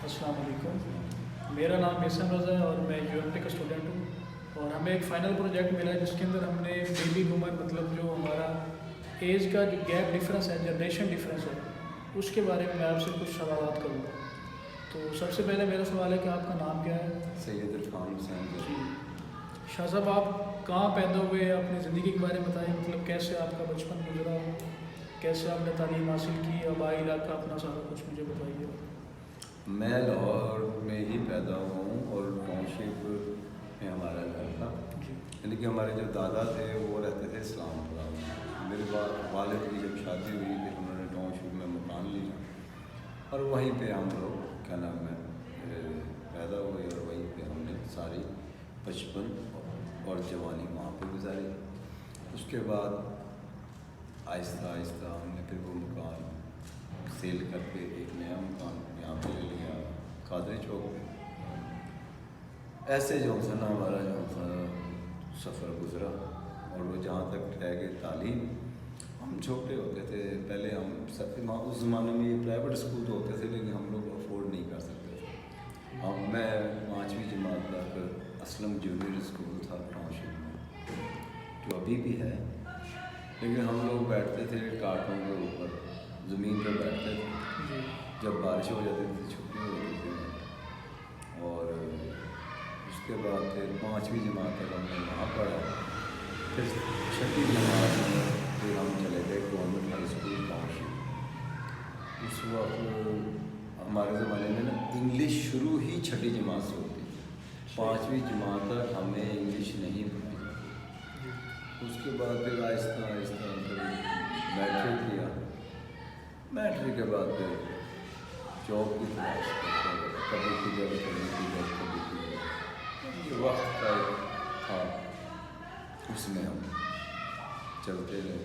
अस्सलाम वालेकुम। मेरा नाम मेहसन रज़ा है और मैं यूएमटी का स्टूडेंट हूँ। और हमें एक फ़ाइनल प्रोजेक्ट मिला है जिसके अंदर हमने बेबी बूमर मतलब जो हमारा एज का जो गैप डिफरेंस है, जनरेशन डिफरेंस है, उसके बारे में मैं आपसे कुछ सवालात करूँगा। तो सबसे पहले मेरा सवाल है कि आपका नाम क्या है? सैयद इरफान हुसैन जी। शाह साहब, आप कहाँ पैदा हुए, अपनी ज़िंदगी के बारे में बताएं, मतलब कैसे आपका बचपन गुजरा, कैसे आपने तालीम हासिल की, आबाई इलाका अपना सारा कुछ मुझे बताइए। मैं लाहौर में ही पैदा हुआ हूँ और टाउनशिप में हमारा घर था। यानी कि हमारे जो दादा थे वो रहते थे इस्लामपुरा में। मेरे वालिद की जब शादी हुई फिर उन्होंने टाउनशिप में मकान लिया और वहीं पे हम लोग क्या नाम है पैदा हुए और वहीं पे हमने सारी बचपन और जवानी वहाँ पे गुजारी। उसके बाद आहिस्ता आहिस्ता हमने फिर वो मकान सेल करके एक नया मकान यहाँ पे ले लिया कादरी चौक पे। ऐसे जो ना हमारा जो सफ़र गुज़रा और वो जहाँ तक रह गए तालीम। हम छोटे होते थे पहले, हम सब उस ज़माने में ये प्राइवेट स्कूल तो होते थे लेकिन हम लोग अफोर्ड नहीं कर सकते थे। मैं 5वीं जमात तक असलम जूनियर स्कूल था टाउनशिप में, जो अभी भी है, लेकिन हम लोग बैठते थे टाटों के ऊपर, ज़मीन पर बैठते थे। जब बारिश हो जाती थी छुट्टी हो जाती थी। और उसके बाद फिर 5वीं जमात तक हमने वहाँ पढ़ा। फिर 6वीं जमात में फिर हम चले गए गवर्नमेंट हाई स्कूल टाउनशिप। उस वक्त हमारे ज़माने में ना इंग्लिश शुरू ही 6वीं जमात से होती थी। 5वीं जमात तक हमें इंग्लिश नहीं पढ़ी जाती। उसके बाद फिर आहिस्ता आहिस्ता मैट्रिक किया। मैट्रिक के बाद फिर जॉब की तलाश करते, कभी किधर कभी किधर ये वक्त का था, उसमें हम चलते रहे।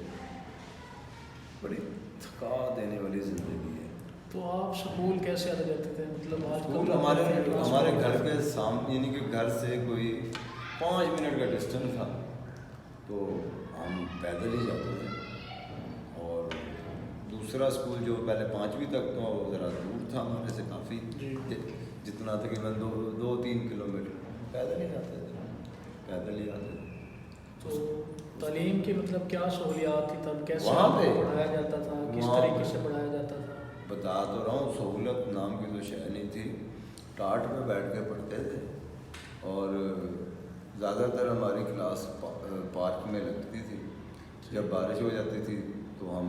बड़ी थका देने वाली ज़िंदगी है। तो आप स्कूल कैसे आते जाते थे? मतलब स्कूल हमारे घर के सामने, यानी कि घर से कोई 5 मिनट का डिस्टेंस था, तो हम पैदल ही जाते थे। और दूसरा स्कूल जो पहले 5वीं तक तो ज़रा दूर था हमारे से काफ़ी, जितना तकरीबन 2-3 किलोमीटर, पैदल ही जाते थे, पैदल ही आते थे। तो तालीम की मतलब क्या सहूलियात थी तब, कैसे वहाँ पे पढ़ाया जाता था, किस तरीके से पढ़ाया जाता था? बता तो रहा हूँ, सहूलत नाम की तो शय नहीं थी। टाट में बैठ के पढ़ते थे और ज़्यादातर हमारी क्लास पार्क में लगती थी। जब बारिश हो जाती थी तो हम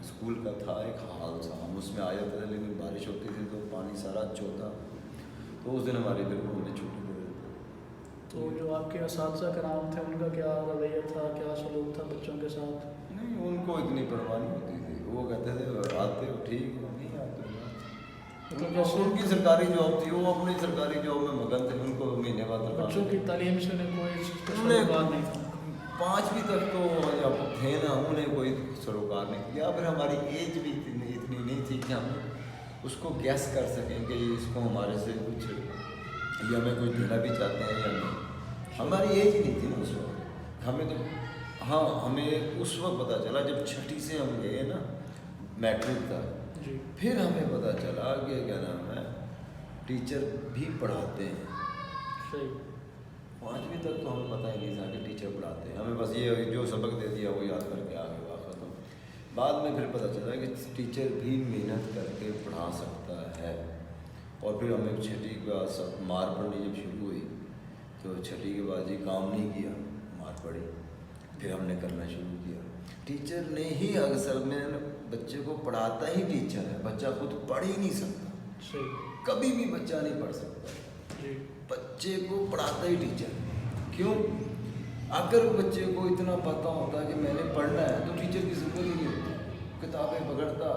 स्कूल का था एक हाल सा, हम उसमें आ जाते थे, लेकिन बारिश होती थी तो पानी सारा चौथा, तो उस दिन हमारी बिल्कुल हमें छुट्टी दे देते। तो जो आपके असातिज़ा कराम थे उनका क्या रवैया था, क्या सलूक था बच्चों के साथ? नहीं, उनको इतनी परवाह नहीं होती थी। वो कहते थे आते हो ठीक हो, नहीं आते हो। मतलब उनकी सरकारी जॉब थी, वो अपनी सरकारी जॉब में मगन थे, उनको महीने बाद बच्चों की तालीम से उन्हें कोई बात नहीं था। 5वीं तक तो जब थे ना, उन्हें कोई सरोकार नहीं किया। फिर हमारी एज भी इतनी नहीं थी कि हम उसको गैस कर सकें कि इसको हमारे से कुछ या हमें कुछ देना भी चाहते हैं या नहीं। हमारी एज ही नहीं थी ना उस वक्त। हमें तो हाँ, हमें उस वक्त पता चला जब 6वीं से हम गए ना, मैट्रिक था, फिर हमें पता चला कि क्या नाम है, टीचर भी पढ़ाते हैं। सही। 5वीं तक तो हमें पता ही नहीं था कि टीचर पढ़ाते हैं। हमें बस ये जो सबक दे दिया वो याद करके आगे हुआ ख़त्म। बाद में फिर पता चला कि टीचर भी मेहनत करके पढ़ा सकता है। और फिर हमें 6वीं के बाद सब मार पड़नी जब शुरू हुई, तो 6वीं के बाद ये काम नहीं किया, मार पड़ी, फिर हमने करना शुरू किया। टीचर ने ही अक्सर में बच्चे को पढ़ाता ही टीचर है, बच्चा खुद पढ़ ही नहीं सकता। सही। कभी भी बच्चा नहीं पढ़ सकता, बच्चे को पढ़ाता ही टीचर। क्यों? अगर बच्चे को इतना पता होता कि मैंने पढ़ना है तो टीचर की ज़रूरत ही नहीं होती। किताबें पकड़ता,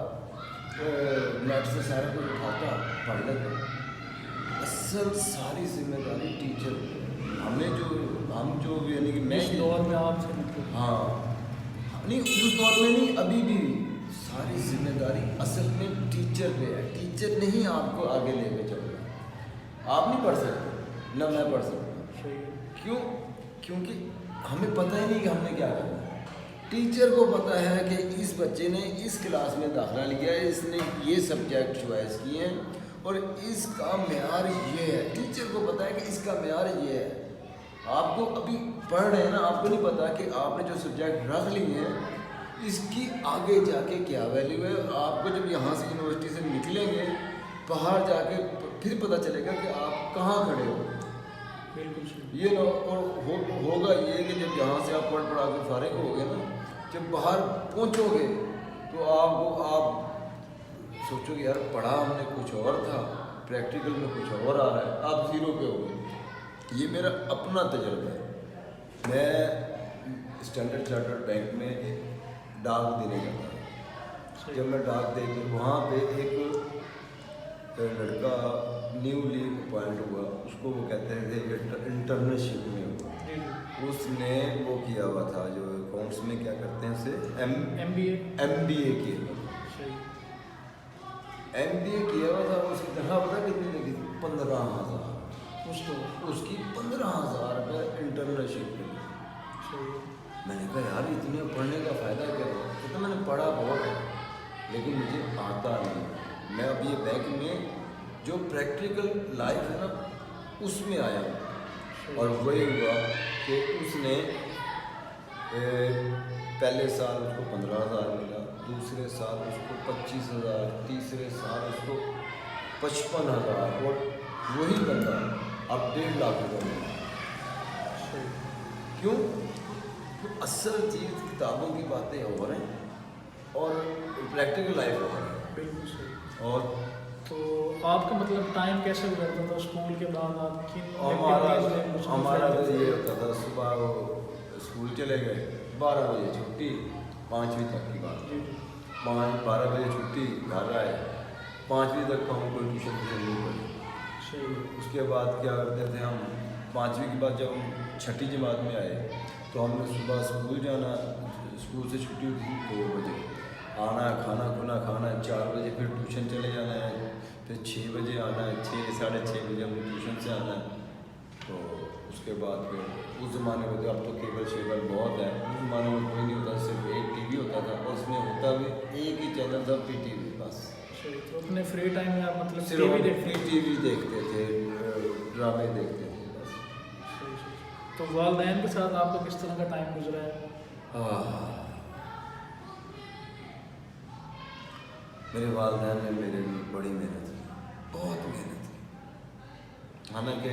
नेट से सारा कुछ उठाता, पढ़ लेता। असल सारी जिम्मेदारी टीचर हम जो यानी कि मैं इस दौर में आप थे मतलब? हाँ, नहीं उस दौर में नहीं, अभी भी सारी जिम्मेदारी असल में टीचर पे है। टीचर नहीं आपको आगे लेके चलना। आप नहीं पढ़ सकते, ना मैं पढ़ सकता। क्यों? क्योंकि हमें पता ही नहीं कि हमने क्या करना है। टीचर को पता है कि इस बच्चे ने इस क्लास में दाखिला लिया है, इसने ये सब्जेक्ट चॉइस किए हैं और इसका मेयार ये है। टीचर को पता है कि इसका मेयार ये है। आपको अभी पढ़ रहे हैं ना, आपको नहीं पता कि आपने जो सब्जेक्ट रख लिए हैं इसकी आगे जाके क्या वैल्यू है। आपको जब यहाँ से यूनिवर्सिटी से निकलेंगे बाहर जाके फिर पता चलेगा कि आप कहाँ खड़े हो। बिल्कुल सही। ये ना और होगा ये कि जब यहाँ से आप पढ़ा के फारिग हो गए ना, जब बाहर पहुँचोगे तो आप सोचोगे यार पढ़ा हमने कुछ और था, प्रैक्टिकल में कुछ और आ रहा है, आप ज़ीरो पे हो गए। ये मेरा अपना तजुर्बा है। मैं स्टैंडर्ड चार्टर्ड बैंक में डाक देने जाता था। जब मैं डाक दे के वहाँ पे एक लड़का न्यूली अपॉइंट हुआ, उसको वो कहते थे इंटर्नशिप में हुआ। उसने वो किया हुआ था जो अकाउंट्स में क्या करते हैं उसे MBA किया। MBA किया हुआ था। उसकी तनख्वाह पता कितनी लगी थी? 15,000। उसकी 15,000 रुपये इंटर्नशिप के लिए। मैंने कहा यार इतने पढ़ने का फ़ायदा क्या हुआ? तो मैंने पढ़ा बहुत है लेकिन मुझे आता नहीं। मैं अब ये बैंक में जो प्रैक्टिकल लाइफ है ना उसमें आया हूँ। और वही हुआ कि उसने पहले साल उसको 15,000 मिला, दूसरे साल उसको 25,000, तीसरे साल उसको 55,000 और वही बंदा अब 1.5 लाख रुपये मिला। क्यों? तो असल चीज़ किताबों की बातें हो रही हैं और प्रैक्टिकल लाइफ हो रही है। बिल्कुल सही। और तो आपका मतलब टाइम कैसे गुजरता था स्कूल के बाद? आप किन हमारा तो ये होता था, सुबह वो स्कूल चले गए, 12 बजे छुट्टी, 5वीं तक की बात। 12 बजे छुट्टी, घर आए, 5वीं तक तो हम कोई ट्यूशन नहीं पढ़ी। उसके बाद क्या करते थे हम, 5वीं के बाद जब हम 6ठी जमात में आए तो हमने सुबह स्कूल जाना। स्कूल से छुट्टी हुई 2 बजे, आना खाना खुना खाना, 4 बजे फिर ट्यूशन चले जाना है, फिर 6 बजे आना है, 6 साढ़े 6 बजे हमने ट्यूशन से आना है। तो उसके बाद फिर उस ज़माने में तो अब तो केबल शेबल बहुत है, उस ज़माने में कोई नहीं होता, सिर्फ एक टीवी होता था और उसमें होता भी एक ही चैनल था, PTV बस। तो अपने फ्री टाइम में आप मतलब टीवी देखते थे, ड्रामे देखते थे बस। तो वालिदैन के साथ आपका किस तरह का टाइम गुजरा है? मेरे वालिदैन ने मेरे लिए बड़ी मेहनत की, बहुत मेहनत की। हालांकि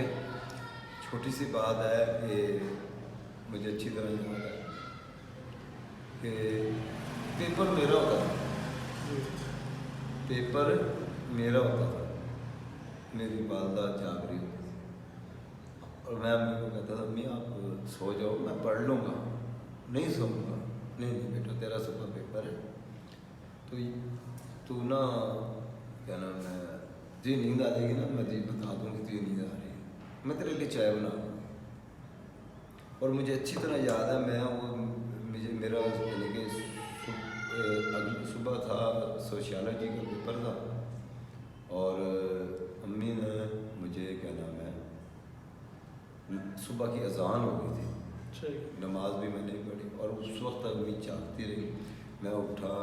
छोटी सी बात है कि मुझे अच्छी तरह याद है कि पेपर मेरा होता था, पेपर मेरा होता था, मेरी वालदा जाग रही होती थी और मैं अम्मी को कहता था अम्मी आप सो जाओ, मैं पढ़ लूँगा। नहीं सोऊंगा। नहीं बेटा तेरा सुबह पेपर है, तो तू ना क्या नाम है, तुझे नींद आ जाएगी ना, मैं तुझे बता दूँगी तुझे नींद आ रही है, मैं तेरे लिए चाय बना दूँगा। और मुझे अच्छी तरह याद है, मैं वो मेरा यानी कि सुबह था, सोशियोलॉजी का पेपर था और अम्मी ने मुझे क्या नाम है, सुबह की अजान हो गई थी, नमाज भी मैंने पढ़ी और उस वक्त तक अम्मी जागती रही। मैं उठा,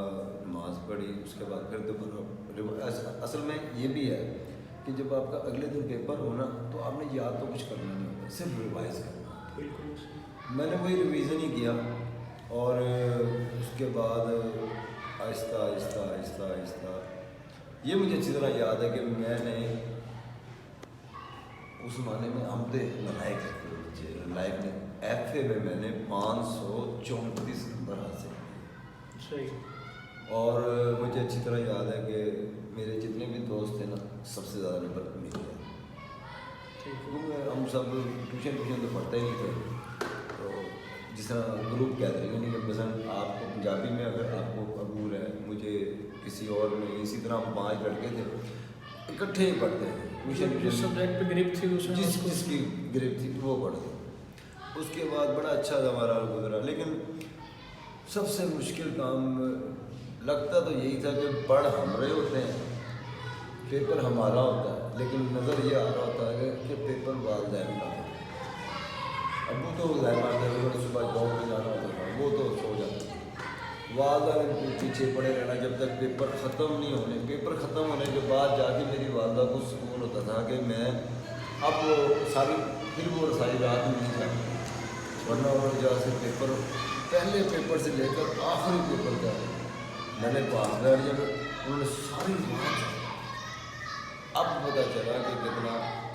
नमाज पढ़ी, उसके बाद फिर दोबारा। असल में ये भी है कि जब आपका अगले दिन पेपर हो ना तो आपने याद तो कुछ करना नहीं होता, सिर्फ रिवाइज करना। बिल्कुल। मैंने वही रिवीजन ही किया और उसके बाद आहिस्ता आहिस्ता आहिस्ता आहिस्ता ये मुझे अच्छी तरह याद है कि मैंने उस ज़माने में हम थे लायक ने FA में मैंने 534 नंबर हासिल किए। और मुझे अच्छी तरह याद है कि मेरे जितने भी दोस्त थे ना सबसे ज़्यादा नंबर मेरे हैं। क्योंकि हम सब ट्यूशन तो पढ़ते ही नहीं थे, तो जिस तरह ग्रुप गैदरिंग यानी कि मसलन आपको पंजाबी में अगर आपको अबूर है, मुझे किसी और में, इसी तरह हम 5 लड़के थे, इकट्ठे ही पढ़ते थे ट्यूशन। जिस सब्जेक्ट पे ग्रिप थी उसमें जिसकी ग्रिप थी वो पढ़ते। उसके बाद बड़ा अच्छा हमारा गुजरा, लेकिन सबसे मुश्किल काम लगता तो यही था कि पढ़ हम रहे होते हैं, पेपर हमारा होता है, लेकिन नज़र ये आ रहा होता है कि पेपर वालिदैन का था। अबू तो सुबह जॉब पे जाना होता था, वो तो सो जाते थे। वालदा ने पीछे पड़े रहना जब तक पेपर ख़त्म नहीं होने। पेपर ख़त्म होने के बाद जाके मेरी वालदा को सुकून होता था कि मैं अब वो सारी फिर वो सारी रात नहीं जाती, वरना वो जहाँ से पेपर पहले पेपर से लेकर आखिरी पेपर तक मैंने पास बैठ जब उन्होंने सारी रात, अब पता चला कि कितना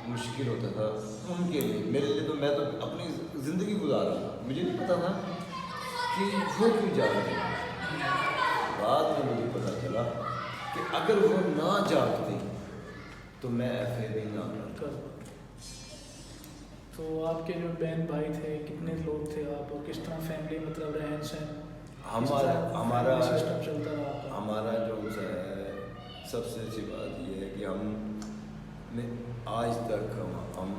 मुश्किल होता था उनके लिए। मेरे लिए तो मैं तो अपनी ज़िंदगी गुजार रहा था, मुझे नहीं पता था कि वो क्यों जा रहे थे। बाद में मुझे पता चला कि अगर वो ना जागते तो मैं FA भी ना करता। तो आपके जो बहन भाई थे, कितने लोग थे आप, और किस तरह फैमिली मतलब रहन सहन हमारा सिस्टम चलता रहा आपका? हमारा जो है सबसे अच्छी बात यह है कि आज तक हम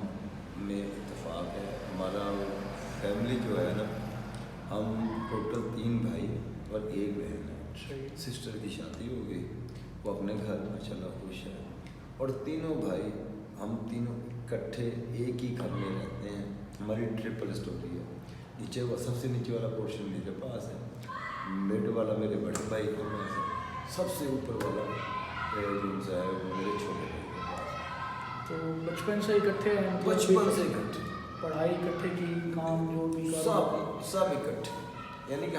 में इत्तेफाक है। हमारा फैमिली जो है ना, हम टोटल 3 भाई और 1 बहन है। सिस्टर की शादी हो गई, वो अपने घर माशाल्लाह खुश है, और तीनों भाई हम तीनों इकट्ठे एक ही घर में रहते हैं। हमारी ट्रिपल स्टोरी है। नीचे वो सबसे नीचे वाला पोर्शन मेरे पास है, मिड वाला मेरे बड़े भाई के पास है, सबसे ऊपर वाला जो है वो मेरे छोटे भाई के पास है। तो बचपन से इकट्ठे हैं? बचपन से इकट्ठे, पढ़ाई इकट्ठे की, काम जो भी सब इकट्ठे। यानी कि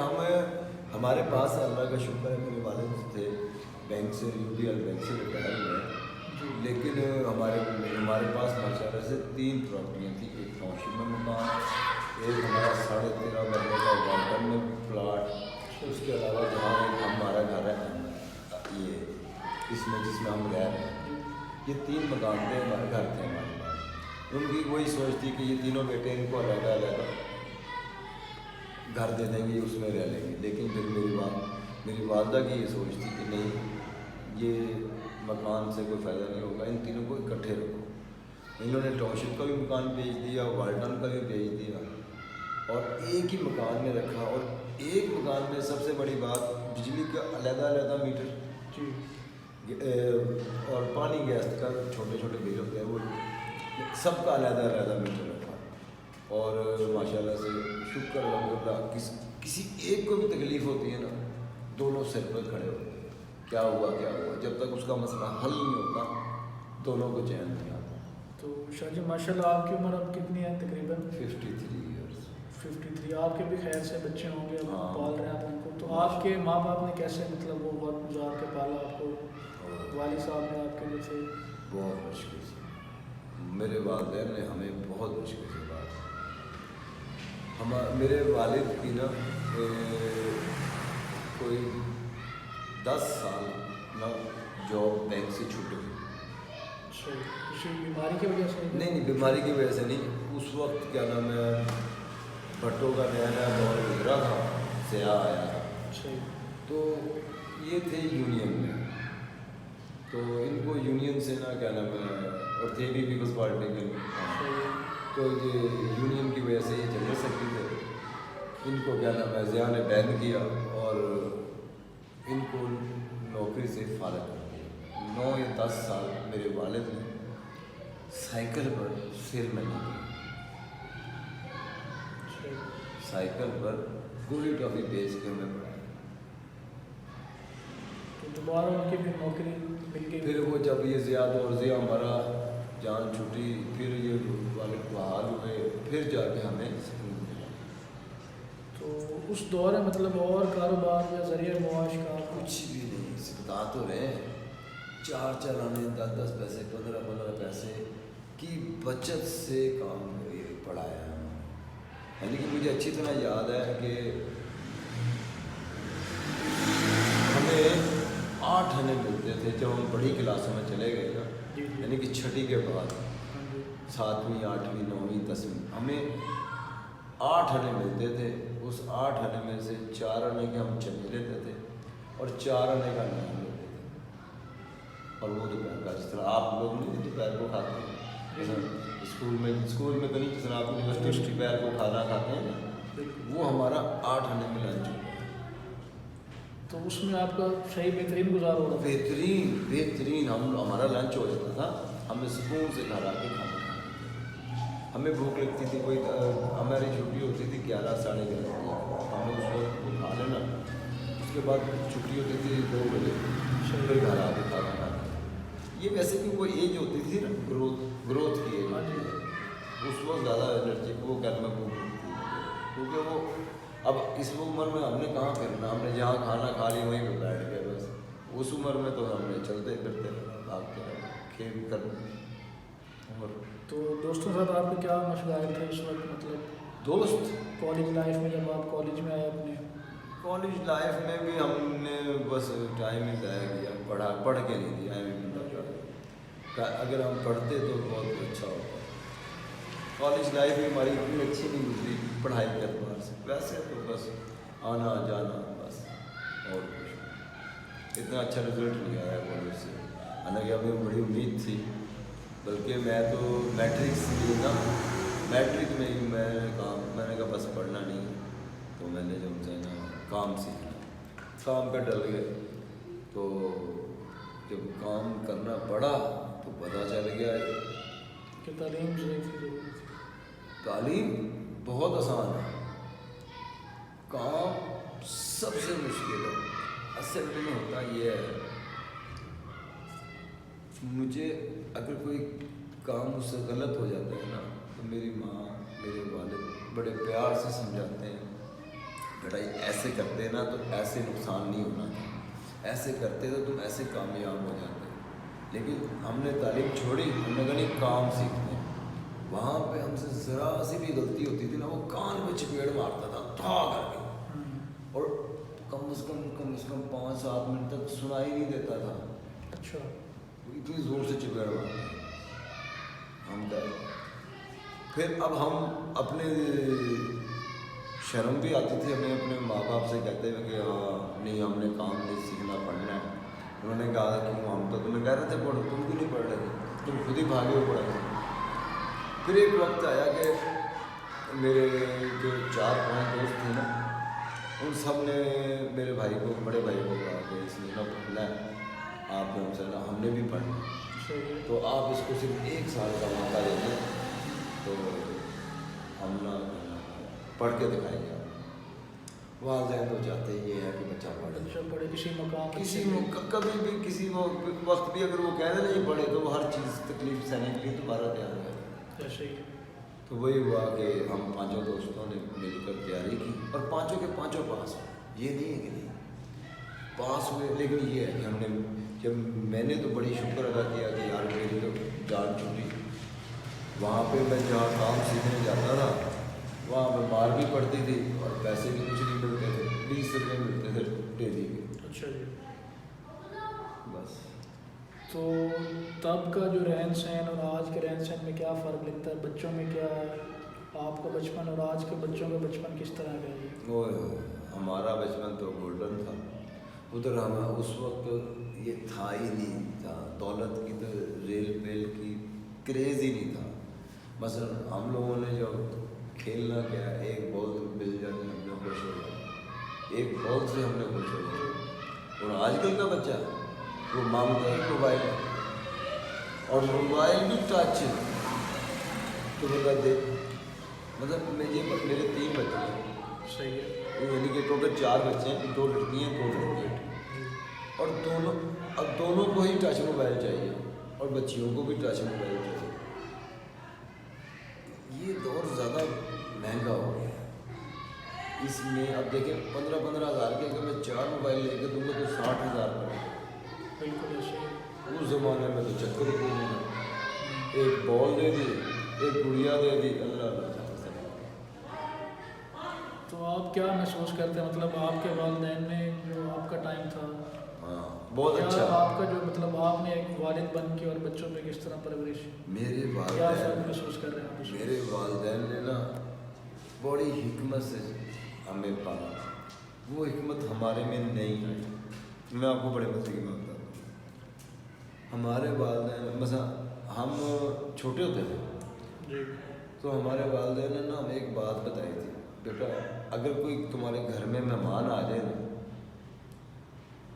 हमारे पास अल्लाह का शुक्र है, मेरे वालिद थे बैंक से, UBL बैंक से रिटायर हुए, लेकिन हमारे पास माशाल्लाह से 3 प्रॉपर्टियाँ थी। एक टाउनशिप में मकान, एक हमारा 13.5 मरले का वाल्टन में प्लाट, उसके अलावा जहाँ हमारा घर है ये जिसमें हम रह रहे हैं, ये 3 मकान थे, हमारे घर थे हमारे पास। उनकी वही सोच थी कि ये तीनों बेटे इनको अलग घर दे देंगे, उसमें रह लेंगे। लेकिन फिर मेरी वालदा की ये सोच थी कि नहीं, ये मकान से कोई फ़ायदा नहीं होगा, इन तीनों को इकट्ठे रखो। इन्होंने टाउनशिप का भी मकान बेच दिया, वाल्टन का भी बेच दिया, और एक ही मकान में रखा। और एक मकान में सबसे बड़ी बात, बिजली का अलग मीटर और पानी गैस का छोटे छोटे बिल होते हैं, वो सबका अलग मीटर रखा। और माशाल्लाह से शुक्र अल्हम्दुलिल्लाह, किसी एक को भी तकलीफ़ होती है ना, दोनों सिर पर खड़े होते हैं, क्या हुआ। जब तक उसका मसला हल नहीं होता, दोनों को चैन नहीं आता। तो शाह जी माशाल्लाह, आपकी उम्र अब कितनी है? तकरीबन 53 ईयर्स। 53। आपके भी खैर से बच्चे होंगे, अब हाँ। पाल रहे हैं आप उनको। तो आपके माँ बाप ने कैसे मतलब वो वक्त गुजार के पाला आपको? वालिद साहब ने आपके जो थे? बहुत मुश्किल से, मेरे वालिदैन ने हमें बहुत मुश्किल से मेरे वालिद की ना कोई 10 साल ना जॉब बैंक से छूट गई। किसी बीमारी की वजह से? नहीं, बीमारी की वजह से नहीं। उस वक्त क्या नाम है, भट्टों का नया दौर गुजरा था, सया आया था, तो ये थे यूनियन में, तो इनको यूनियन से ना क्या नाम है, और थे भी पीपल्स पार्टी के, तो ये यूनियन की वजह से ये जनरल सेक्रेटरी थे। इनको क्या नाम है, ज़िया ने बैन किया और इनको नौकरी से फारग कर दिया। 9 या 10 साल मेरे वालिद ने साइकिल पर सिर में नहीं किया, साइकिल पर गोली टॉफी बेच के हमें पढ़ाया। तो दोबारा उनकी भी नौकरी मिल गई? फिर वो जब ये ज़ियाद और ज़िया हमारा जान छूटी, फिर ये वालिद बहाल हुए, फिर जाके हमें सुकून मिला। तो उस दौर में मतलब और कारोबार या ज़रिए मुआश का कुछ भी नहीं, बता तो रहे, 4 आने, 10 पैसे, 15 पैसे की बचत से काम पढ़ाया है। यानी कि मुझे अच्छी तरह याद है कि हमें 8 आने मिलते थे जब हम बड़ी क्लासों में चले गए ना, यानी कि 6ठी के बाद, 7वीं, 8वीं, 9वीं, 10वीं, हमें 8 आने मिलते थे। उस 8 आने में से 4 आने के हम चने लेते थे और 4 आने का नाम लेते थे, और वो दोपहर का, जिस तरह आप लोग नहीं दोपहर को खाते हैं, जैसे स्कूल में तो नहीं, जिस तरह आप यूनिवर्सिटी दोपहर को खाना खाते हैं ना, वो हमारा 8 आने में लंच होता। तो उसमें आपका सही बेहतरीन गुजार हो रहा था? बेहतरीन हमारा लंच हो जाता था। हमें सुकून से घर आके खाना खाते, हमें भूख लगती थी, कोई हमारी छुट्टी होती थी 11 साढ़े 11 बजे, हमने उस वक्त को खा लेना, اس کے بعد چھٹی ہوتی تھی 2 بجے، پھر گھر آ کے کھانا کھانا. یہ ویسے بھی وہ ایج ہوتی تھی نا گروتھ کی ایج، اس وقت زیادہ انرجی وہ گھر میں بھوک تھی، کیونکہ وہ اب اس عمر میں ہم نے کہاں پھرنا، ہم نے جہاں کھانا کھا لی وہیں پہ بیٹھ گئے بس. اس عمر میں تو ہم نے چلتے پھرتے بھاگتے کھیل کر. اور تو دوستوں کے ساتھ آپ کے کیا مشغلات تھے اس وقت، مطلب دوست کالج لائف میں جب آپ کالج میں آئے اپنے؟ کالج لائف میں بھی ہم نے بس ٹائم ہی ضائع کیا، پڑھ کے نہیں دیا. اگر ہم پڑھتے تو بہت اچھا ہوتا. کالج لائف بھی ہماری اتنی اچھی نہیں گزری پڑھائی کے اعتبار سے، ویسے تو بس آنا جانا بس، اور کچھ اتنا اچھا رزلٹ نہیں آیا کالج سے. حالانکہ ہمیں بڑی امید تھی، بلکہ میں تو میٹرکس بھی نا، میٹرک میں ہی میں نے کہا بس پڑھنا نہیں، تو میں نے جو ہے نا کام سیکھنا، کام پہ ڈل گئے. تو جب کام کرنا پڑا تو پتہ چل گیا کہ تعلیم ضروری تھی. تعلیم بہت آسان ہے، کام سب سے مشکل ہے. اصل میں ہوتا یہ ہے، مجھے اگر کوئی کام مجھ سے غلط ہو جاتا ہے نا تو میری ماں میرے والد بڑے پیار سے سمجھاتے ہیں، بیٹا ایسے کرتے نا تو ایسے نقصان نہیں ہونا تھا، ایسے کرتے تو تم ایسے کامیاب ہو جاتے. لیکن ہم نے تعلیم چھوڑی، ہم نے کہا نہیں کام سیکھتے ہیں. وہاں پہ ہم سے ذرا سی بھی غلطی ہوتی تھی نا، وہ کان پہ چپیڑ مارتا تھا تھا کر کے، اور کم از کم 5-7 منٹ تک سنائی نہیں دیتا تھا. اچھا. اتنی زور سے چپیڑ مارتا ہم کا. پھر اب ہم اپنے شرم بھی آتی تھی ہمیں اپنے ماں باپ سے کہتے ہوئے کہ ہاں نہیں ہم نے کام نہیں سیکھنا، پڑھنا ہے. انہوں نے کہا کہ ہم تو تمہیں کہہ رہے تھے پڑھو، تم بھی نہیں پڑھ رہے تھے، تم خود ہی بھاگے ہو پڑھا. پھر ایک وقت آیا کہ میرے جو 4-5 دوست تھے نا، ان سب نے میرے بھائی کو، بڑے بھائی کو کہا کہ اس نے نا پڑھنا ہے، آپ نے ہم نے بھی پڑھنا، تو آپ اس کو صرف 1 سال کا موقع دیں گے تو ہم نہ پڑھ کے دکھائیں گے. والدین تو چاہتے یہ ہے کہ بچہ پڑھے کسی مقام، کبھی بھی کسی وقت بھی اگر وہ کہہ دیں نہیں پڑھے تو وہ ہر چیز تکلیف سہنے کے لیے دوبارہ تیار ہے. ایسے ہی. تو وہی ہوا کہ ہم 5 دوستوں نے مل کر تیاری کی، اور 5 کے 5 پاس. یہ نہیں ہے کہ نہیں پاس ہوئے، لیکن یہ ہے کہ ہم نے جب میں نے تو بڑی شکر ادا کیا کہ یار میری تو جان چھوٹی. وہاں پہ میں جہاں کام سیکھنے جاتا تھا وہاں پہ مار بھی پڑتی تھی اور پیسے بھی کچھ نہیں ملتے تھے، 20 روپئے ملتے تھے ڈیلی کے. اچھا جی. بس. تو تب کا جو رہن سہن اور آج کے رہن سہن میں کیا فرق لگتا ہے؟ بچوں میں کیا آپ کا بچپن اور آج کے بچوں کا بچپن کس طرح کا ہے؟ وہ ہمارا بچپن تو گولڈن تھا. ادھر ہمیں اس وقت یہ تھا ہی نہیں تھا، دولت کی تو ریل پیل کی کریز ہی نہیں تھا. مثلا ہم لوگوں نے جو کھیلنا کیا، ایک بال مل جائے ہم نے خوش ہو جائے، ایک بال سے ہم نے خوش ہو جائے. اور آج کل کا بچہ وہ مانگتا ہے موبائل، اور موبائل بھی ٹچ. تو بتا دے مطلب میرے 3 بچے ہیں. صحیح ہے. یعنی کہ ٹوٹل 4 بچے ہیں، 2 لڑکیاں 2 لڑکے، اور دونوں کو ہی ٹچ موبائل چاہیے، اور بچیوں کو بھی ٹچ موبائل چاہیے. یہ دور زیادہ مہنگا ہو گیا ہے. اس میں اب دیکھیں 15-15 ہزار کے اگر میں 4 موبائل لے کے دوں گا تو 60,000 پڑے گا. بالکل ایسے ہی. اس زمانے میں تو چکر ہی نہیں، ایک بال دے دی، ایک گڑیا دے دی، اللہ اللہ. تو آپ کیا محسوس کرتے ہیں، مطلب آپ کے والدین نے جو آپ کا ٹائم تھا بہت اچھا، آپ کا جو مطلب آپ نے ایک والد بن کے اور بچوں پہ کس طرح پرورش، میرے کیا فرق والدین محسوس کر رہے ہیں آپ؟ میرے والدین نے نا بڑی حکمت سے ہمیں پالا. وہ حکمت ہمارے میں نہیں آئی. میں آپ کو بڑے مزے کی بات بتاتا ہوں. ہمارے والدین مثلا ہم چھوٹے ہوتے تھے جی، تو ہمارے والدین نے نا ہمیں ایک بات بتائی تھی، بیٹا اگر کوئی تمہارے گھر میں مہمان آ جائے نا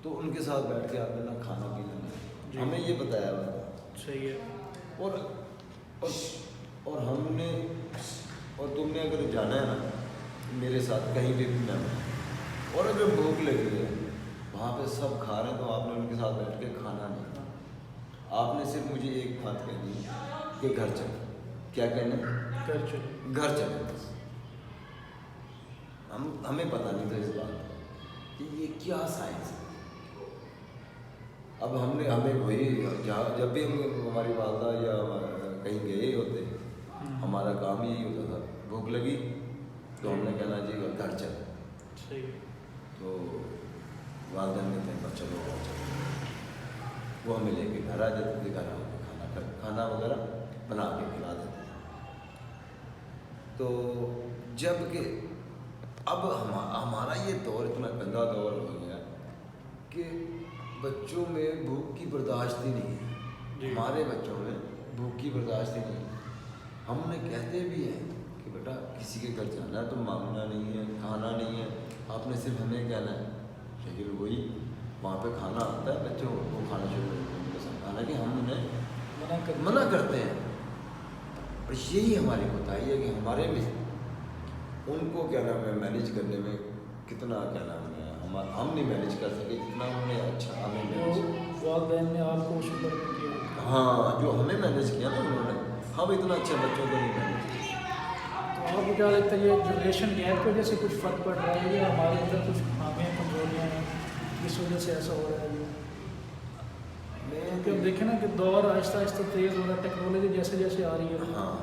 تو ان کے ساتھ بیٹھ کے آپ نے نا کھانا پی لینا. ہمیں یہ بتایا ہوا تھا. صحیح ہے. اور ہم نے اور تم نے اگر جانا ہے نا میرے ساتھ کہیں بھی مہمان، اور اگر بھوک لگی ہے وہاں پہ سب کھا رہے ہیں تو آپ نے ان کے ساتھ بیٹھ کے کھانا نہیں، آپ نے صرف مجھے ایک بات کہنی ہے کہ گھر چلے. کیا کہنا ہے؟ گھر چلے. گھر چلے. بس ہمیں پتہ نہیں تھا اس بات کا کہ یہ کیا سائنس ہے. اب ہمیں وہی جب بھی ہم ہماری والدہ یا کہیں گئے ہوتے ہمارا کام یہی ہوتا تھا، بھوک لگی تو ہم نے کہنا جی گھر چلے. صحیح. تو والدین نے کہا چلو گھر چلو. وہ ہمیں لے کے گھر آ جاتے تھے، گھر آ کے کھانا وغیرہ بنا کے کھلا دیتے تھے. تو جب کہ اب ہمارا یہ دور اتنا گندا دور ہو گیا کہ بچوں میں بھوک کی برداشت ہی نہیں ہے. ہمارے بچوں میں بھوک کی برداشت ہی نہیں ہے. ہم نے کہتے بھی ہیں کہ بیٹا کسی کے گھر جانا ہے تو مانگنا نہیں ہے، کھانا نہیں ہے، آپ نے صرف ہمیں کہنا ہے. لیکن وہی وہاں پہ کھانا آتا ہے بچوں کو کھانا شروع کرتے ہیں، حالانکہ ہم انہیں منع کرتے ہیں. اور یہی ہماری کوتاہی ہے کہ ہمارے میں ان کو کیا نام ہے مینیج کرنے میں کتنا کیا نام ہے ہم نہیں مینیج کر سکے جتنا انہوں نے اچھا ہمیں مینیج. والدین نے آپ کو شکر کیا. ہاں جو ہمیں مینیج کیا نا انہوں نے، ہم اتنا اچھا بچوں کو نہیں مینیج کیا. تو آپ کو کیا لگتا ہے یہ جنریشن گیپ کی وجہ سے کچھ فرق پڑ رہا ہے یا ہمارے اندر کچھ خامیاں کمزوریاں ہیں اس وجہ سے ایسا ہو رہا ہے؟ کیونکہ ہم دیکھیں نا کہ دور آہستہ آہستہ تیز ہو رہا ہے، ٹیکنالوجی جیسے جیسے آ رہی ہے. ہاں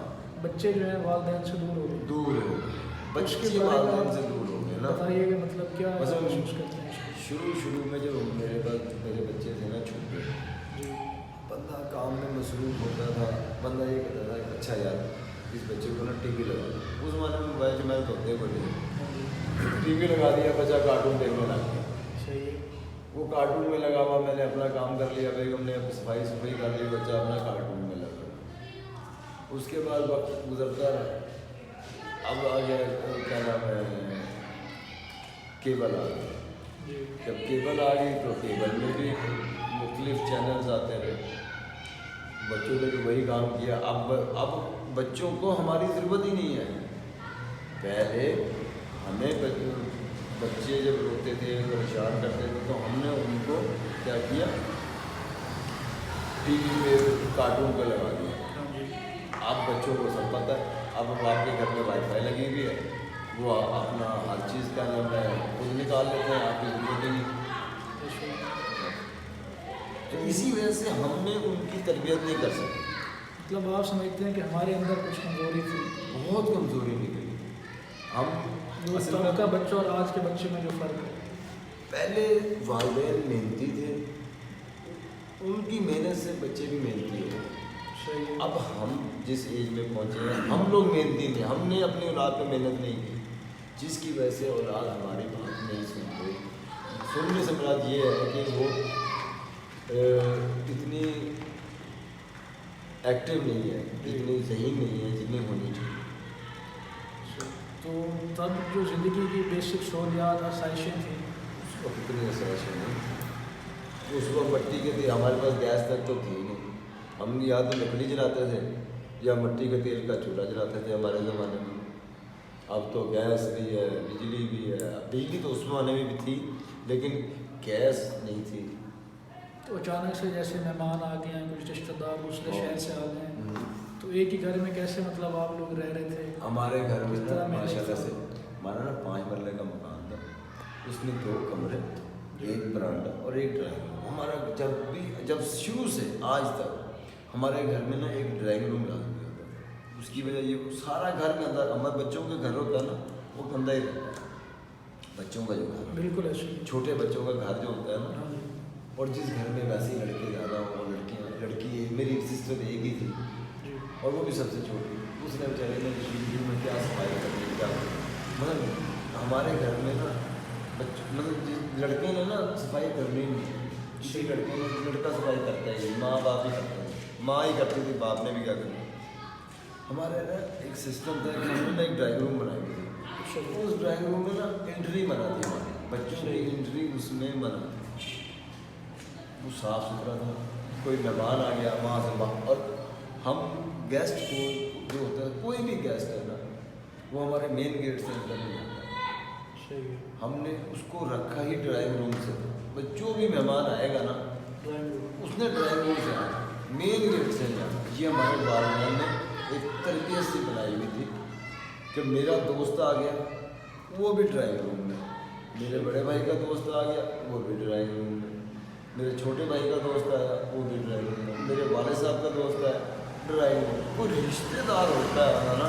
بچے جو ہیں والدین سے دور ہو رہے ہیں. دور ہو بچے والدین سے دور ہو گئے نا. بتائیے کہ مطلب کیا مثلاً محسوس کرتے ہیں؟ شروع میں جب میرے بچے تھے نا چھوٹے، بندہ کام میں مصروف ہوتا تھا، بندہ یہ کہتا تھا کہ اچھا یار اس بچے کو نا ٹی وی لگا دیا. اس زمانے میں موبائل شمائل تو ہوتے کوئی نہیں، ٹی وی لگا دیا، بچہ کارٹون دیکھنے لگ گیا. وہ کارٹون میں لگا ہوا، میں نے اپنا کام کر لیا، بیگم نے صفائی کر لی، بچہ اپنا کارٹون میں لگا. اس کے بعد وقت گزرتا رہا. اب آ گیا کیا نام ہے کیبل آ گئی. جب کیبل آ گئی تو کیبل میں بھی مختلف چینلز آتے رہے. بچوں نے بھی وہی کام کیا. اب بچوں کو ہماری ضرورت ہی نہیں ہے. پہلے ہمیں بچے جب روتے تھے پریشان کرتے تھے تو ہم نے ان کو کیا کیا، ٹی وی پہ کارٹون پہ لگا دیا. اب بچوں کو سب پتہ ہے. اب آپ کے گھر میں وائی فائی لگی ہوئی ہے، وہ اپنا ہر چیز کا نام ہے خود نکال لیتے ہیں، آپ کی ضرورت ہی نہیں. تو اسی وجہ سے ہم نے ان کی تربیت نہیں کر سکتے. مطلب آپ سمجھتے ہیں کہ ہمارے اندر کچھ کمزوری تھی؟ بہت کمزوری نکلی. ہم اصل کا بچوں اور آج کے بچے میں جو فرق ہے، پہلے والدین محنتی تھے، ان کی محنت سے بچے بھی محنتی ہوئے. اب ہم جس ایج میں پہنچے ہیں ہم لوگ محنتی نہیں، ہم نے اپنی اولاد پہ محنت نہیں کی، جس کی وجہ سے اولاد ہماری بات نہیں سن رہی. سننے سے مراد یہ ہے کہ وہ اتنی ایکٹیو نہیں ہے، اتنی ذہین نہیں ہے جتنی ہونی چاہیے. تو تب جو زندگی کی بیسک سہولیات آسائشیں تھیں اس کو کتنی آسائشیں نہیں. اس وقت مٹی کے تھے، ہمارے پاس گیس تک تو تھی نہیں. ہم یا تو لکڑی جلاتے تھے یا مٹی کے تیل کا چولہا جلاتے تھے ہمارے زمانے میں. اب تو گیس بھی ہے، بجلی بھی ہے. بجلی تو اس زمانے میں بھی تھی لیکن گیس نہیں تھی. تو اچانک سے جیسے مہمان آ گئے ہیں، کچھ رشتہ دار دوسرے شہر سے آ گئے ہیں، تو ایک ہی گھر میں کیسے مطلب آپ لوگ رہ رہے تھے؟ ہمارے گھر میں نا ماشاء اللہ سے ہمارا نا 5 مرلے کا مکان تھا. اس میں 2 کمرے، ایک برانڈا اور ایک ڈرائنگ روم. ہمارا جب شروع سے آج تک ہمارے گھر میں نا ایک ڈرائنگ روم ڈال دیا تھا. اس کی وجہ یہ سارا گھر کے اندر ہمارے بچوں کے گھر ہوتا ہے نا وہ گندا ہی رہتا ہے. بچوں کا جو گھر بالکل ایسے چھوٹے بچوں کا گھر جو ہوتا ہے نا، اور جس گھر میں ویسے لڑکے زیادہ ہوں، لڑکی میری سسٹر ایک ہی تھی اور وہ بھی سب سے چھوٹی. اس نے بیچارے نے شروع میں کیا صفائی کرنی کیا، مطلب ہمارے گھر میں نا مطلب جس لڑکے نے نا صفائی کرنی نہیں. کسی لڑکے نے لڑکا صفائی کرتا ہی نہیں، ماں باپ ہی کرتے ہیں. ماں ہی کرتی تھی، باپ نے بھی کیا کرنا. ہمارے نا ایک سسٹم تھا کہ ہم نے ایک ڈرائنگ روم بنائی تھی. اس ڈرائنگ روم میں نا انٹری بنا تھی ہماری بچوں کی انٹری اس میں بنا تھی. وہ صاف ستھرا تھا. کوئی مہمان آ گیا وہاں سے باہر، اور ہم گیسٹ کو جو ہوتا ہے کوئی بھی گیسٹ ہے نا وہ ہمارے مین گیٹ سے اندر نہیں آتا. ہم نے اس کو رکھا ہی ڈرائنگ روم سے تھا. بس جو بھی مہمان آئے گا نا اس نے ڈرائنگ روم سے آنا، مین گیٹ سے جانا. یہ ہمارے والدین نے ایک تربیت سے بنائی ہوئی تھی کہ میرا دوست آ گیا وہ بھی ڈرائنگ روم میں، میرے بڑے بھائی کا دوست آ گیا وہ بھی ڈرائنگ روم میں، میرے چھوٹے بھائی کا دوست آیا وہ بھی ڈرائنگ روم میں، میرے والد صاحب کا دوست آیا ڈرائنگ روم. کوئی رشتے دار ہوتا ہے نا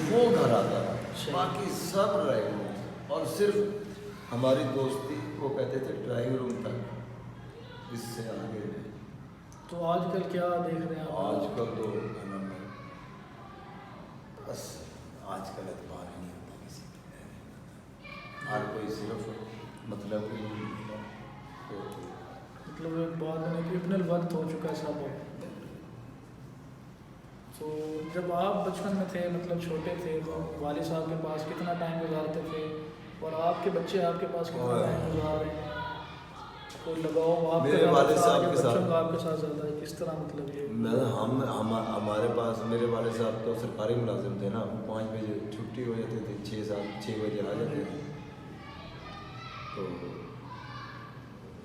وہ گھر آتا ہے، باقی سب ڈرائنگ روم. اور صرف ہماری دوستی وہ کہتے تھے ڈرائنگ روم تک، اس سے آگے نہیں. تو آج کل کیا دیکھ رہے ہیں آپ؟ آج کل تو بس آج کل اعتبار ہی نہیں ہوتا کسی کی، ہر کوئی صرف مطلب مطلب ایک بات ہے کہ اتنا وقت ہو چکا ہے سب. تو جب آپ بچپن میں تھے مطلب چھوٹے تھے تو والد صاحب کے پاس کتنا ٹائم گزارتے تھے اور آپ کے بچے آپ کے پاس کتنا ٹائم گزار رہے ہیں؟ کوئی لگاؤ آپ میرے والد صاحب کے بچوں ساتھ کا آپ کے ساتھ زیادہ ہے کس طرح مطلب یہ ہمارے پاس میرے والد صاحب تو سرکاری ملازم تھے نا، 5 بجے چھٹی ہو جاتی تھی، 6 بجے آ جاتے تھے. تو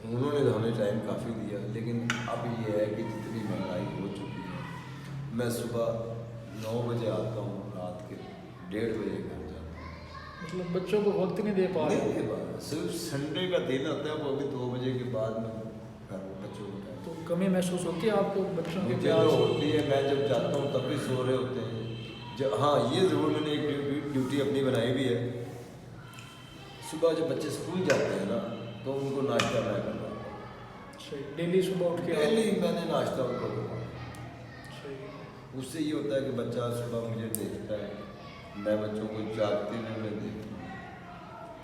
انہوں نے ہمیں ٹائم کافی دیا. لیکن اب یہ ہے کہ جتنی مہنگائی ہو چکی ہے، میں صبح 9 بجے آتا ہوں، رات کے 1:30 بجے گھر جاتا ہوں. مطلب بچوں کو وقت نہیں دے پا رہے. صرف سنڈے کا دن ہوتا ہے وہ بھی 2 بجے کے بعد میں گھر بچوں کو ٹائم. تو کمی محسوس ہوتی ہے آپ کو بچوں کے مجھے پیار تو سے؟ ہوتی ہے، میں جب جاتا ہوں تب بھی سو رہے ہوتے ہیں. ہاں یہ ضرور میں نے ایک ڈیوٹی اپنی بنائی بھی ہے، صبح جب بچے اسکول جاتے ہیں نا تو ان کو ناشتہ میں کرتا ہوں. ڈیلی صبح اٹھ کے ڈیلی میں نے ناشتہ ان کو کروایا. صحیح. اس سے یہ ہوتا ہے کہ بچہ صبح مجھے دیکھتا ہے، میں بچوں کو جاگتے ہوئے دیکھتا ہوں.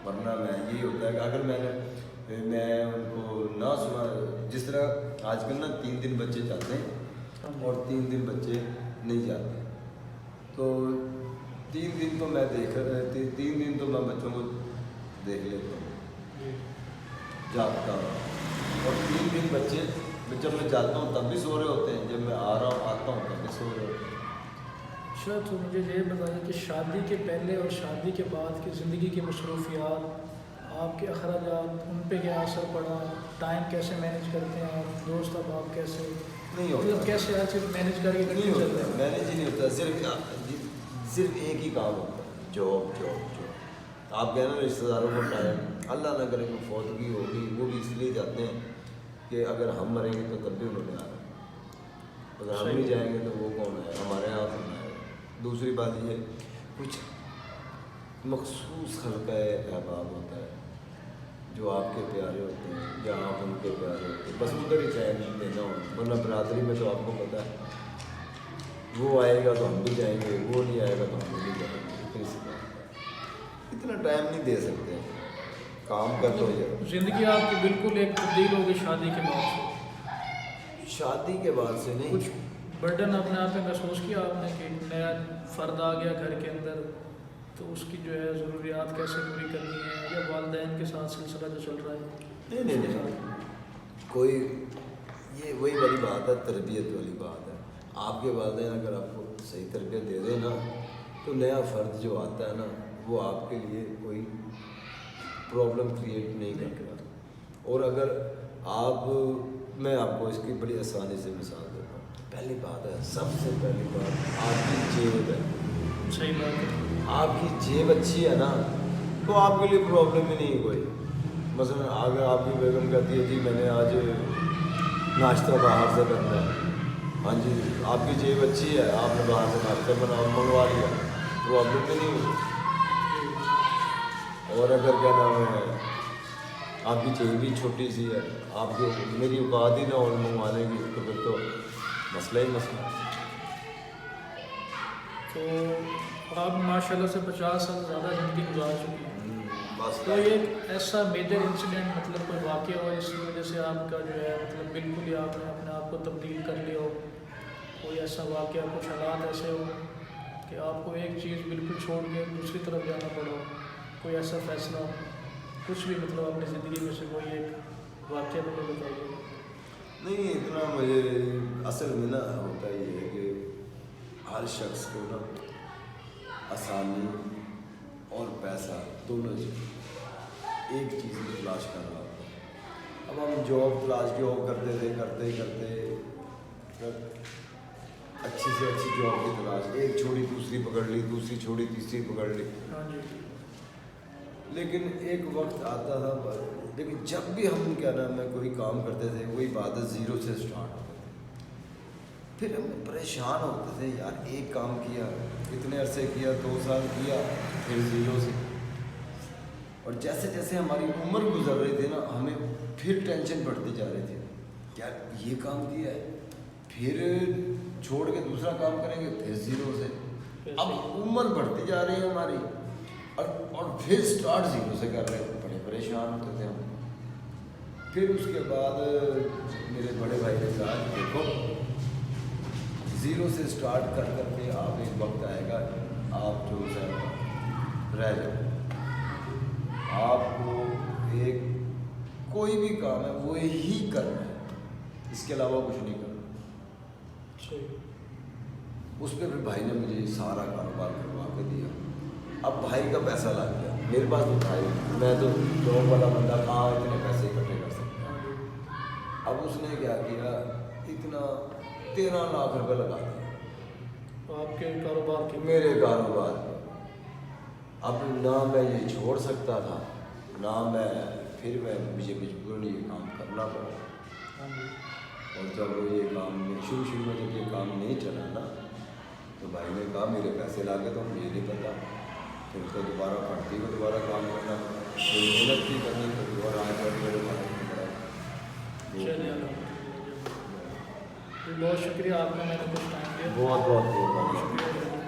ورنہ میں یہی ہوتا ہے کہ اگر میں ان کو نہ صبح، جس طرح آج کل نا 3 دن بچے جاتے ہیں اور 3 دن بچے نہیں جاتے، تو 3 دن تو میں 3 دن تو میں بچوں کو دیکھ لیتا ہوں، جاگتا ہوں. اور 3 دن بچے جب میں جاتا ہوں تب بھی سو رہے ہوتے ہیں، جب میں آتا ہوں تب بھی سو رہے ہوتے ہیں. اچھا تو مجھے یہ بتائیے کہ شادی کے پہلے اور شادی کے بعد کی زندگی کی مصروفیات، آپ کے اخراجات، ان پہ کیا اثر پڑا؟ ٹائم کیسے مینیج کرتے ہیں آپ؟ دوست اب آپ کیسے نہیں ہوتا، کیسے ہر چیز مینیج کر کے نہیں ہوتا، مینیج ہی نہیں ہوتا. صرف ایک ہی کام ہوتا ہے، جاب جاب جاب. آپ کہنا رشتہ داروں کو ٹائم، اللہ نہ کرے کوئی فوتگی ہوگی وہ بھی اس لیے جاتے ہیں کہ اگر ہم مریں گے تو تب بھی انہوں نے آنا، اگر ہم نہیں جائیں گے تو وہ کون ہے ہمارے یہاں کون ہے. دوسری بات یہ کچھ مخصوص خلقہ احباب ہوتا ہے جو آپ کے پیارے ہوتے ہیں یا آپ ان کے پیارے ہوتے ہیں، بس ادھر ہی چین دینا ہو. ورنہ برادری میں تو آپ کو پتہ ہے وہ آئے گا تو ہم بھی جائیں گے، وہ نہیں آئے گا تو ہم نہیں جائیں گے. اتنی سی بات، اتنا ٹائم نہیں دے سکتے، کام کرتے ہو جائے. زندگی آپ کی بالکل ایک تبدیل ہوگی شادی کے بعد سے؟ شادی کے بعد سے نہیں. کچھ برڈن اپنے آپ پہ محسوس کیا آپ نے کہ نیا فرد آ گیا گھر کے اندر تو اس کی جو ہے ضروریات کیسے پوری کرنی ہے، یا والدین کے ساتھ سلسلہ جو چل رہا ہے؟ نہیں کوئی، یہ وہی والی بات ہے، تربیت والی بات ہے. آپ کے والدین اگر آپ کو صحیح تربیت دے دیں نا تو نیا فرد جو آتا ہے نا وہ آپ کے لیے کوئی پرابلم کریٹ نہیں کرتا. اور اگر میں آپ کو اس کی بڑی آسانی سے مثال دیتا ہوں. پہلی بات ہے، سب سے پہلی بات آپ کی جیب ہے. صحیح بات ہے. آپ کی جیب اچھی ہے نا تو آپ کے لیے پرابلم ہی نہیں کوئی. مثلا اگر آپ کی بیگم کہتی ہے جی میں نے آج ناشتہ باہر سے کرنا ہے، ہاں جی آپ کی جیب اچھی ہے، آپ نے باہر سے ناشتہ منگوا لیا، پرابلم ہی نہیں ہوئی. اور اگر کیا نام ہے آپ کی جیب بھی چھوٹی سی ہے، آپ کو میری اوقات ہی نہ ہو منگوانے کی، تو پھر تو مسئلہ ہی مسئلہ. تو آپ ماشاء اللہ سے 50 سال زیادہ زندگی گزار چکی ہیں. بس تو ایک ایسا میجر انسیڈنٹ مطلب کوئی واقعہ ہو جس کی وجہ سے آپ کا جو ہے مطلب بالکل ہی آپ نے اپنے آپ کو تبدیل کر لیا ہو؟ کوئی ایسا واقعہ، کچھ حالات ایسے ہو کہ آپ کو ایک چیز بالکل چھوڑ کے دوسری طرف جانا پڑا ہو، کوئی ایسا فیصلہ ہو، کچھ بھی مطلب اپنی زندگی میں سے کوئی ایک واقعہ مجھے بتائیے. نہیں اتنا مجھے اصل میں نا ہوتا یہ ہے کہ ہر شخص کو نا آسانی اور پیسہ دونوں چیز ایک چیز میں تلاش کر رہا ہوتا ہے. अब हम जॉब तलाश जॉब करते थे, करते करते अच्छी से अच्छी जॉब की तलाश, एक छोड़ी दूसरी पकड़ ली, दूसरी छोड़ी तीसरी पकड़ ली। हाँ जी। लेकिन एक वक्त आता था, लेकिन जब भी हम क्या नाम है कोई काम करते थे वही बात ज़ीरो से स्टार्ट होती थी। फिर हम परेशान होते थे, यार एक काम किया, इतने अरसे किया, 2 साल किया, फिर ज़ीरो से। और जैसे जैसे हमारी उम्र गुजर रही थी ना, हमें फिर टेंशन बढ़ती जा रही थी, क्या ये काम किया है, फिर छोड़ के दूसरा काम करेंगे, फिर ज़ीरो से। अब उम्र बढ़ती जा रही है हमारी, और फिर स्टार्ट ज़ीरो से कर रहे हैं, बड़े परेशान होते थे हम। फिर उसके बाद मेरे बड़े भाई ने कहा कि देखो, ज़ीरो से स्टार्ट कर करके आप एक वक्त आएगा, आप जो है रह जाओ। आपको एक कोई भी काम है वो ही करना है, इसके अलावा कुछ नहीं करना। उस पर फिर भाई ने मुझे सारा कारोबार करवा के दिया। अब भाई का पैसा लग गया मेरे पास, तो भाई मैं तो जॉब वाला बंदा कहाँ इतने पैसे इकट्ठे कर सकता। अब उसने क्या किया, इतना 13 लाख रुपए लगा दिया आपके कारोबार के? मेरे कारोबार में। अब ना मैं ये छोड़ सकता था, ना मैं, फिर मुझे मजबूरन ये काम करना पड़ा। और जब ये काम शुरू में जब ये काम नहीं चला ना, तो भाई ने कहा मेरे पैसे ला के तो मुझे नहीं पता, फिर उसको दोबारा पढ़ती को दोबारा काम करना पड़ा, फिर मेहनत भी करनी पड़ी, और आज मेरे पड़ा। चलिए, बहुत शुक्रिया आपका, मैंने कुछ टाइम दिया। बहुत बहुत बहुत शुक्रिया।